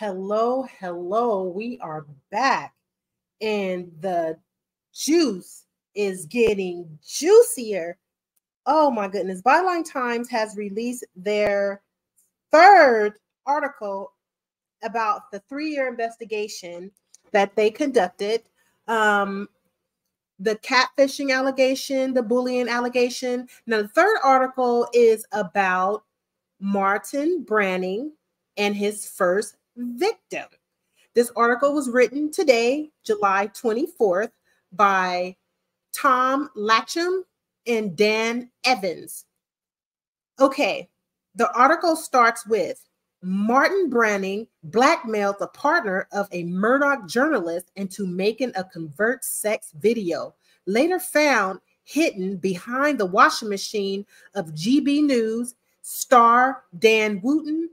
Hello, hello. We are back, and the juice is getting juicier. Oh my goodness. Bylines Times has released their third article about the 3-year investigation that they conducted. The catfishing allegation, the bullying allegation. Now, the third article is about Martin Branning and his first victim. This article was written today, July 24th, by Tom Latcham and Dan Evans. Okay, the article starts with Martin Branning blackmailed the partner of a Murdoch journalist into making a covert sex video, later found hidden behind the washing machine of GB News star Dan Wootton,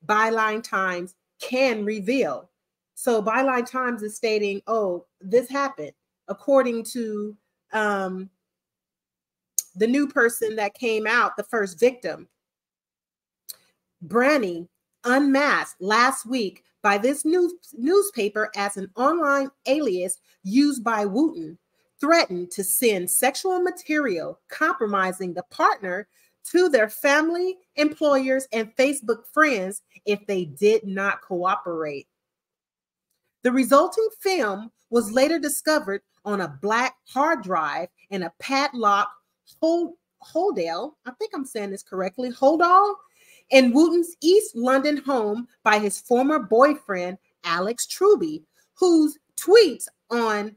Bylines Times can reveal. So Bylines Times is stating, oh, this happened, according to the new person that came out, the first victim. Branning unmasked last week by this newspaper as an online alias used by Wootton, threatened to send sexual material compromising the partner to their family, employers, and Facebook friends if they did not cooperate. The resulting film was later discovered on a black hard drive in a padlock holdall, I think I'm saying this correctly, holdall, in Wootton's East London home by his former boyfriend, Alex Truby, whose tweets on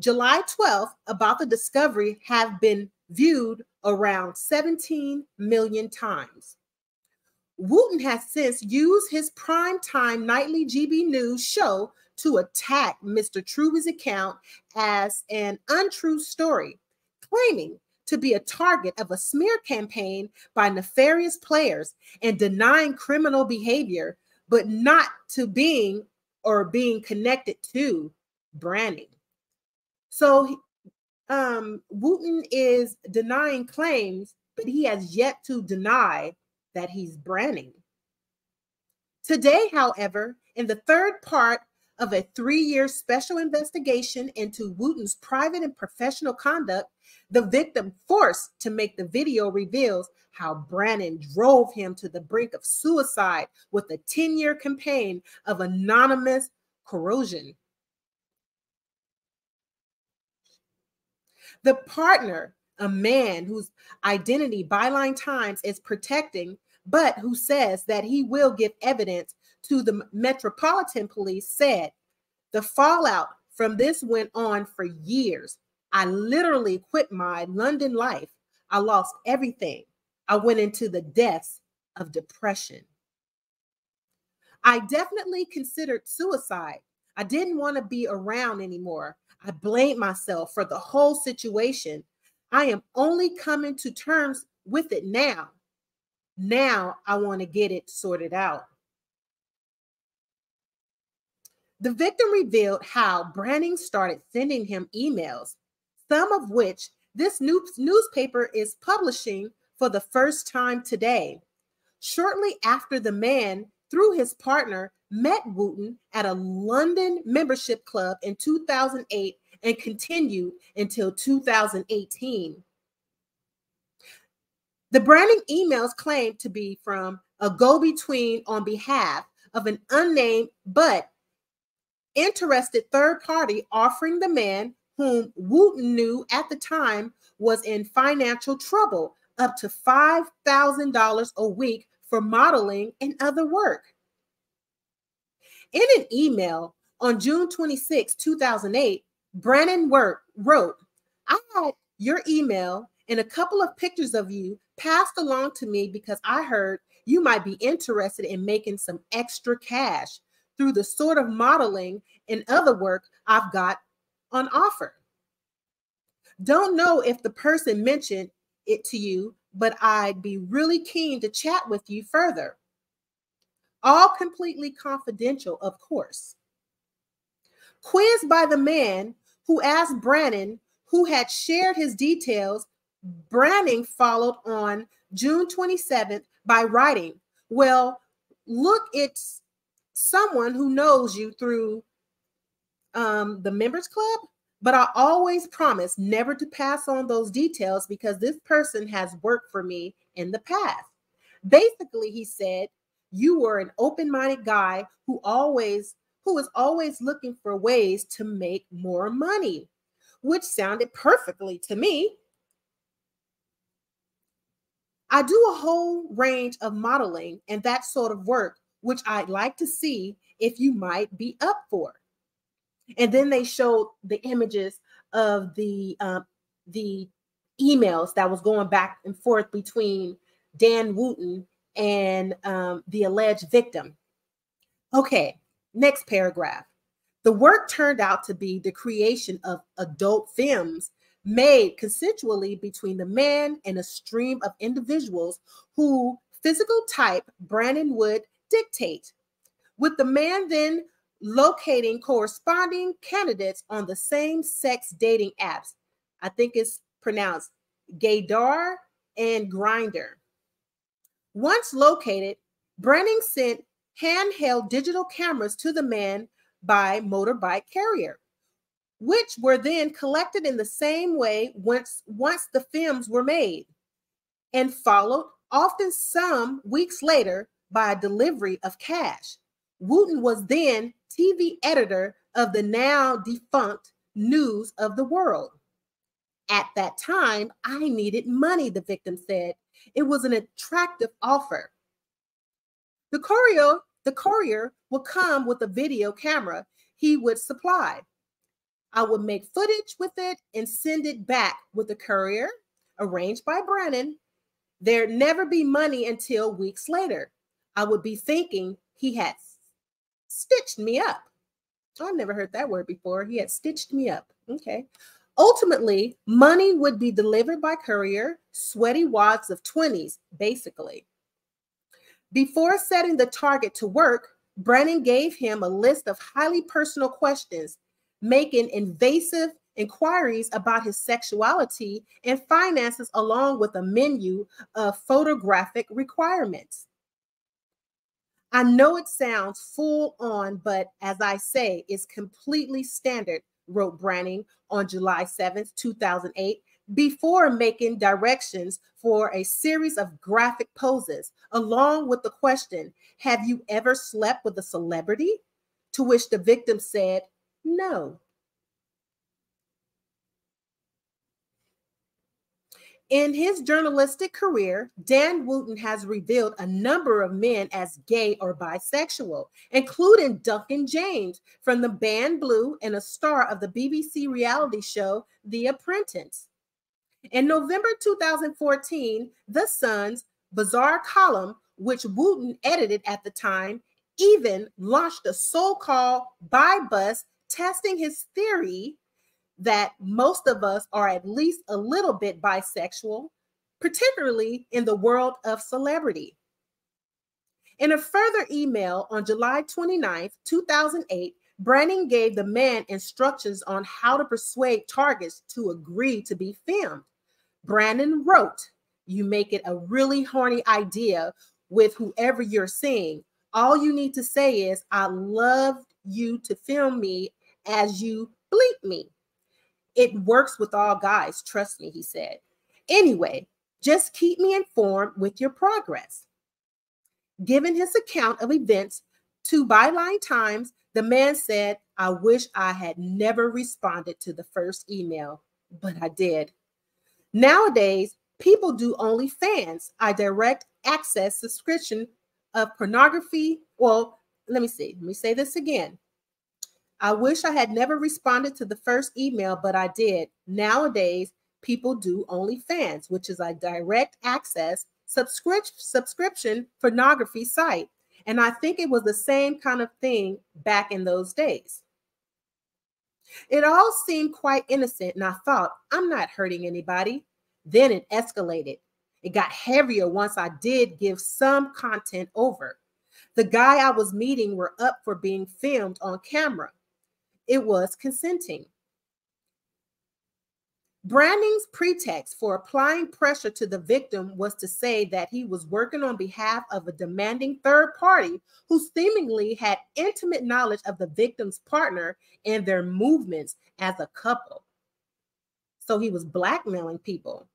July 12th about the discovery have been viewed around 17 million times. Wootton has since used his primetime nightly GB News show to attack Mr. Truby's account as an untrue story, claiming to be a target of a smear campaign by nefarious players and denying criminal behavior, but not to being connected to Branning. So Wootton is denying claims, but he has yet to deny that he's Branning. Today, however, in the third part of a 3-year special investigation into Wootton's private and professional conduct, the victim forced to make the video reveals how Branning drove him to the brink of suicide with a 10-year campaign of anonymous corrosion. The partner, a man whose identity Bylines Times is protecting, but who says that he will give evidence to the Metropolitan Police, said, "The fallout from this went on for years. I literally quit my London life. I lost everything. I went into the depths of depression. I definitely considered suicide. I didn't want to be around anymore. I blamed myself for the whole situation. I am only coming to terms with it now. Now I want to get it sorted out." The victim revealed how Branning started sending him emails, some of which this newspaper is publishing for the first time today. Shortly after the man, through his partner, met Wootton at a London membership club in 2008 and continued until 2018. The Branning emails claimed to be from a go-between on behalf of an unnamed but interested third party, offering the man, whom Wootton knew at the time was in financial trouble, up to $5,000 a week for modeling and other work. In an email on June 26, 2008, Branning wrote, "I had your email and a couple of pictures of you passed along to me because I heard you might be interested in making some extra cash through the sort of modeling and other work I've got on offer. Don't know if the person mentioned it to you, but I'd be really keen to chat with you further. All completely confidential, of course." Quizzed by the man who asked Branning who had shared his details, Branning followed on June 27th by writing, "Well, look, it's someone who knows you through the members club, but I always promise never to pass on those details because this person has worked for me in the past. Basically, he said, you were an open-minded guy who is always looking for ways to make more money, which sounded perfectly to me. I do a whole range of modeling and that sort of work, which I'd like to see if you might be up for. And then they showed the images of the emails that was going back and forth between Dan Wootton and the alleged victim. Okay, next paragraph. The work turned out to be the creation of adult films made consensually between the man and a stream of individuals who physical type Brandon would dictate, with the man then locating corresponding candidates on the same-sex dating apps. I think it's pronounced Gaydar and Grindr. Once located, Brandon sent handheld digital cameras to the man by motorbike carrier, which were then collected in the same way once the films were made, and followed, often some weeks later, by a delivery of cash. Wootton was then TV editor of the now defunct News of the World. At that time, I needed money, the victim said. It was an attractive offer. The courier would come with a video camera he would supply. I would make footage with it and send it back with the courier, arranged by Brandon. There'd never be money until weeks later. I would be thinking he had stitched me up. I've never heard that word before. He had stitched me up. Okay. Ultimately, money would be delivered by courier, sweaty wads of 20s, basically. Before setting the target to work, Brandon gave him a list of highly personal questions, making invasive inquiries about his sexuality and finances, along with a menu of photographic requirements. I know it sounds full on, but as I say, it's completely standard, wrote Brandon on July 7th, 2008, before making directions for a series of graphic poses, along with the question, have you ever slept with a celebrity? To which the victim said, no. In his journalistic career, Dan Wootton has revealed a number of men as gay or bisexual, including Duncan James from the band Blue and a star of the BBC reality show The Apprentice. In November 2014, The Sun's Bizarre column, which Wootton edited at the time, even launched a so-called bi bus testing his theory that most of us are at least a little bit bisexual, particularly in the world of celebrity. In a further email on July 29th, 2008, Brandon gave the man instructions on how to persuade targets to agree to be filmed. Brandon wrote, you make it a really horny idea with whoever you're seeing. All you need to say is, I love you to film me as you bleep me. It works with all guys, trust me, he said. Anyway, just keep me informed with your progress. Given his account of events to Bylines Times, the man said, I wish I had never responded to the first email, but I did. Nowadays, people do OnlyFans, a direct access subscription of pornography. Well, let me say this again. I wish I had never responded to the first email, but I did. Nowadays, people do OnlyFans, which is a direct access subscription pornography site. And I think it was the same kind of thing back in those days. It all seemed quite innocent, and I thought, I'm not hurting anybody. Then it escalated. It got heavier once I did give some content over. The guy I was meeting were up for being filmed on camera. It was consenting. Branning's pretext for applying pressure to the victim was to say that he was working on behalf of a demanding third party who seemingly had intimate knowledge of the victim's partner and their movements as a couple. So he was blackmailing people,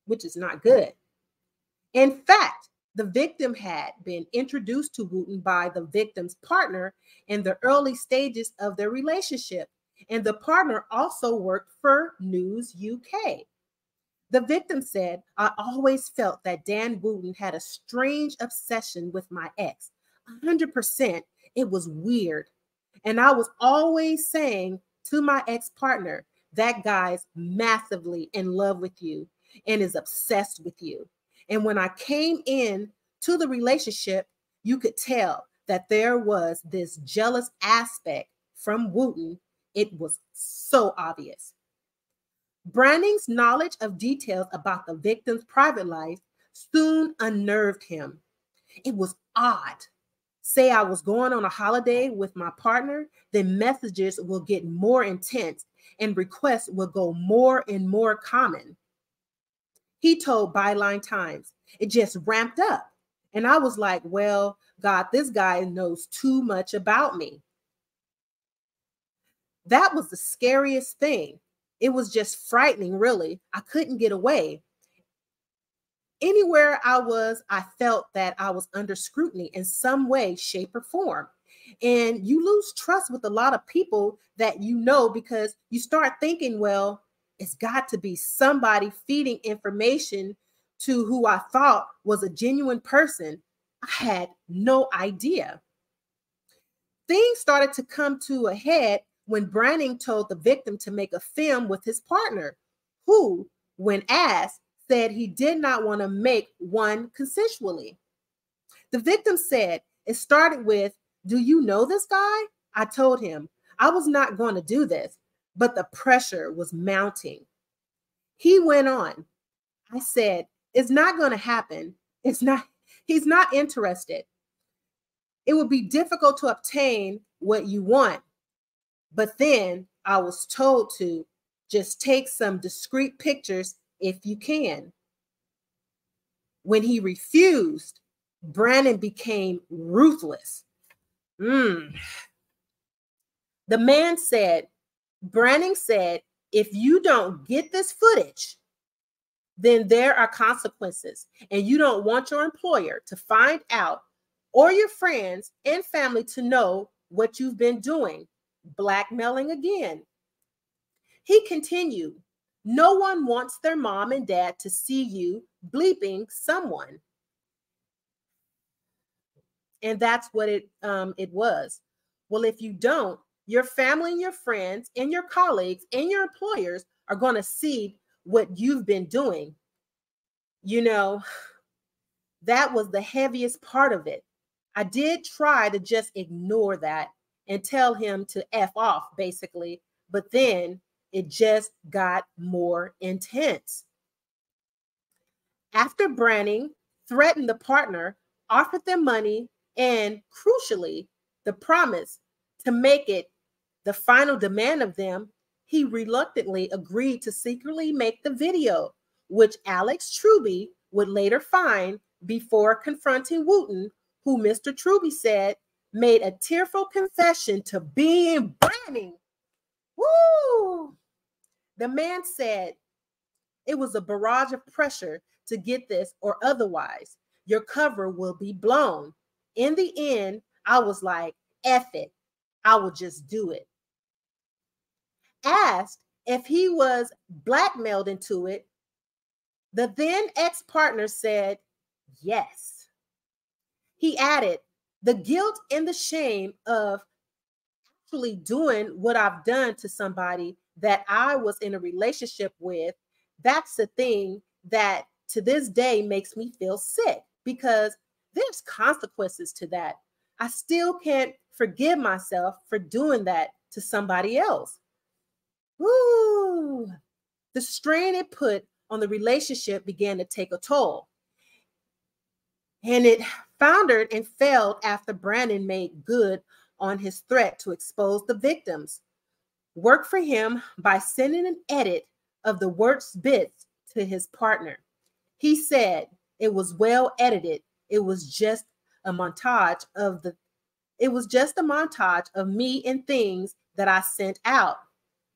which is not good. In fact, the victim had been introduced to Wooten by the victim's partner in the early stages of their relationship, and the partner also worked for News UK. The victim said, "I always felt that Dan Wooten had a strange obsession with my ex. 100%, it was weird. And I was always saying to my ex-partner, that guy's massively in love with you and is obsessed with you. And when I came in to the relationship, you could tell that there was this jealous aspect from Wooten. It was so obvious." Branning's knowledge of details about the victim's private life soon unnerved him. It was odd. Say I was going on a holiday with my partner, then messages will get more intense and requests will go more and more common. He told Bylines Times, "It just ramped up. And I was like, well, God, this guy knows too much about me." That was the scariest thing. It was just frightening, really. I couldn't get away. Anywhere I was, I felt that I was under scrutiny in some way, shape, or form. And you lose trust with a lot of people that you know because you start thinking, well, it's got to be somebody feeding information to who I thought was a genuine person. I had no idea. Things started to come to a head when Branning told the victim to make a film with his partner, who, when asked, said he did not want to make one consensually. The victim said, "It started with, 'Do you know this guy?' I told him I was not going to do this, but the pressure was mounting." He went on, "I said, it's not going to happen. He's not interested. It would be difficult to obtain what you want. But then I was told to just take some discreet pictures if you can." When he refused, Branning became ruthless. The man said, Branning said, "If you don't get this footage, then there are consequences, and you don't want your employer to find out or your friends and family to know what you've been doing." Blackmailing again. He continued, "No one wants their mom and dad to see you bleeping someone." And that's what it was. Well, if you don't, your family and your friends and your colleagues and your employers are going to see what you've been doing. You know, that was the heaviest part of it. I did try to just ignore that and tell him to F off, basically, but then it just got more intense. After Branning threatened the partner, offered them money, and crucially, the promise to make it the final demand of them, he reluctantly agreed to secretly make the video, which Alex Truby would later find before confronting Wooten, who Mr. Truby said made a tearful confession to being Branning. Woo! The man said, "It was a barrage of pressure to get this, or otherwise your cover will be blown. In the end, I was like, F it, I will just do it." Asked if he was blackmailed into it, the then ex-partner said yes. He added, "The guilt and the shame of actually doing what I've done to somebody that I was in a relationship with, that's the thing that to this day makes me feel sick, because there's consequences to that. I still can't forgive myself for doing that to somebody else." Woo! The strain it put on the relationship began to take a toll. And it foundered and failed after Branning made good on his threat to expose the victims. Worked for him by sending an edit of the worst bits to his partner. He said it was well edited. It was just a montage of me and things that I sent out.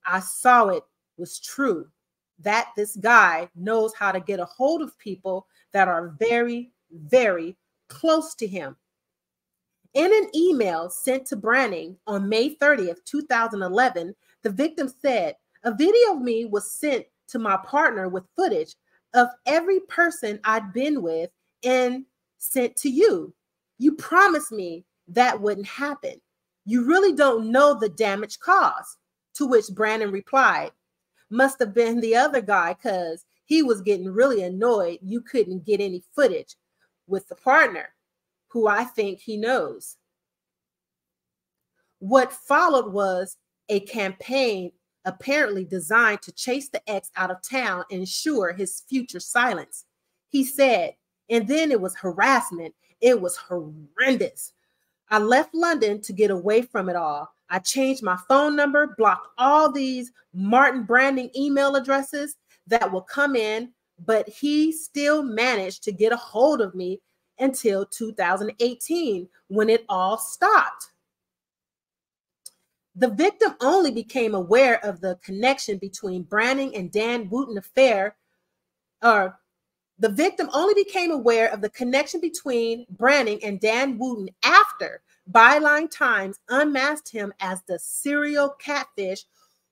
I saw it was true, that this guy knows how to get a hold of people that are very, very close to him. In an email sent to Branning on May 30th, 2011, the victim said, "A video of me was sent to my partner with footage of every person I'd been with and sent to you. You promised me that wouldn't happen. You really don't know the damage caused." To which Branning replied, "Must have been the other guy, because he was getting really annoyed you couldn't get any footage with the partner, who I think he knows." What followed was a campaign apparently designed to chase the ex out of town and ensure his future silence. He said, and then it was harassment. It was horrendous. I left London to get away from it all. I changed my phone number, blocked all these Martin Branning email addresses that will come in, but he still managed to get a hold of me until 2018, when it all stopped. The victim only became aware of the connection between Branning and Dan WOOTTON affair, or the victim only became aware of the connection between Branning and Dan WOOTTON after Bylines Times unmasked him as the serial catfish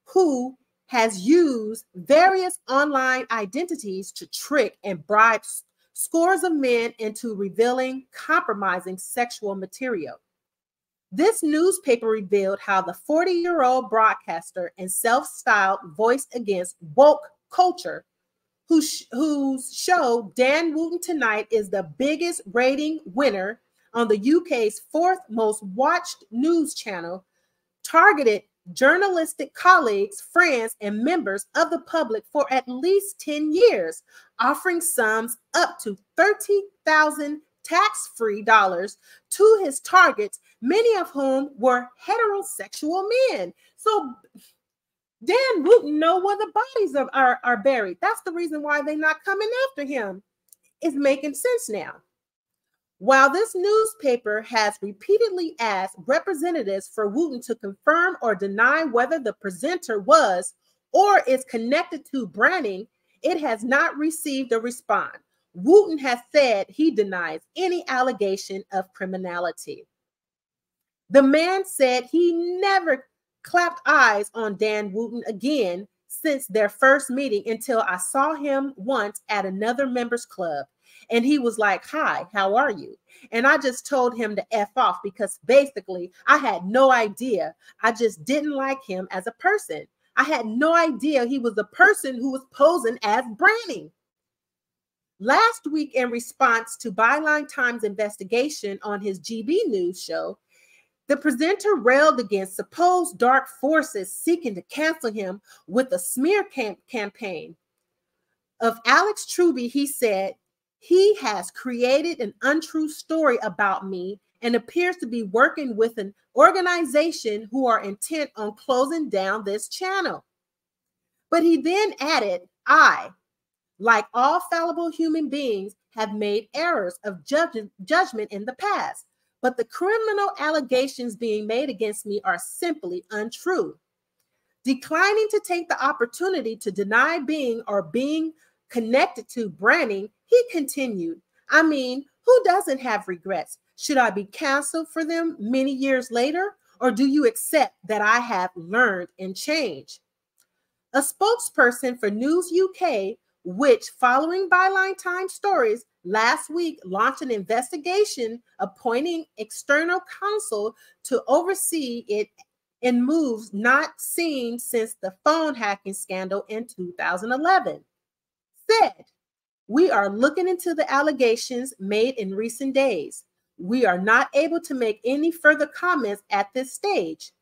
who has used various online identities to trick and bribe scores of men into revealing compromising sexual material. This newspaper revealed how the 40-year-old broadcaster and self-styled voice against woke culture, whose show Dan WOOTTON Tonight is the biggest rating winner on the UK's fourth most watched news channel, targeted journalistic colleagues, friends, and members of the public for at least 10 years, offering sums up to $30,000 tax-free dollars to his targets, many of whom were heterosexual men. So Dan WOOTTON know where the bodies are buried. That's the reason why they're not coming after him. It's making sense now. While this newspaper has repeatedly asked representatives for WOOTTON to confirm or deny whether the presenter was or is connected to Branning, it has not received a response. WOOTTON has said he denies any allegation of criminality. The man said he never clapped eyes on Dan WOOTTON again since their first meeting until I saw him once at another members club. And he was like, "Hi, how are you?" And I just told him to F off because basically I had no idea. I just didn't like him as a person. I had no idea he was the person who was posing as Branning. Last week, in response to Bylines Times investigation on his GB News show, the presenter railed against supposed dark forces seeking to cancel him with a smear campaign. Of Alex Truby, he said, "He has created an untrue story about me and appears to be working with an organization who are intent on closing down this channel." But he then added, "I, like all fallible human beings, have made errors of judgment in the past, but the criminal allegations being made against me are simply untrue." Declining to take the opportunity to deny being connected to Branning, he continued, "I mean, who doesn't have regrets? Should I be canceled for them many years later? Or do you accept that I have learned and changed?" A spokesperson for News UK, which, following Bylines Times stories, last week launched an investigation appointing external counsel to oversee it in moves not seen since the phone hacking scandal in 2011, said, "We are looking into the allegations made in recent days. We are not able to make any further comments at this stage.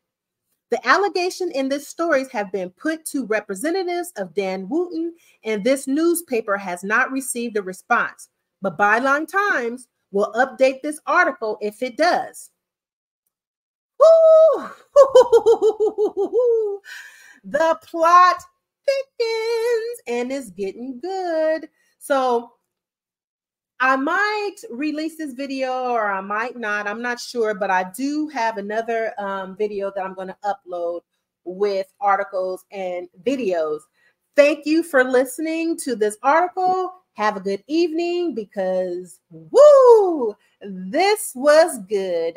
The allegations in this stories have been put to representatives of Dan WOOTTON, and this newspaper has not received a response. But Bylines Times will update this article if it does." Woo! The plot thickens and it's getting good. So I might release this video or I might not. I'm not sure, but I do have another video that I'm going to upload with articles and videos. Thank you for listening to this article. Have a good evening because, woo, this was good.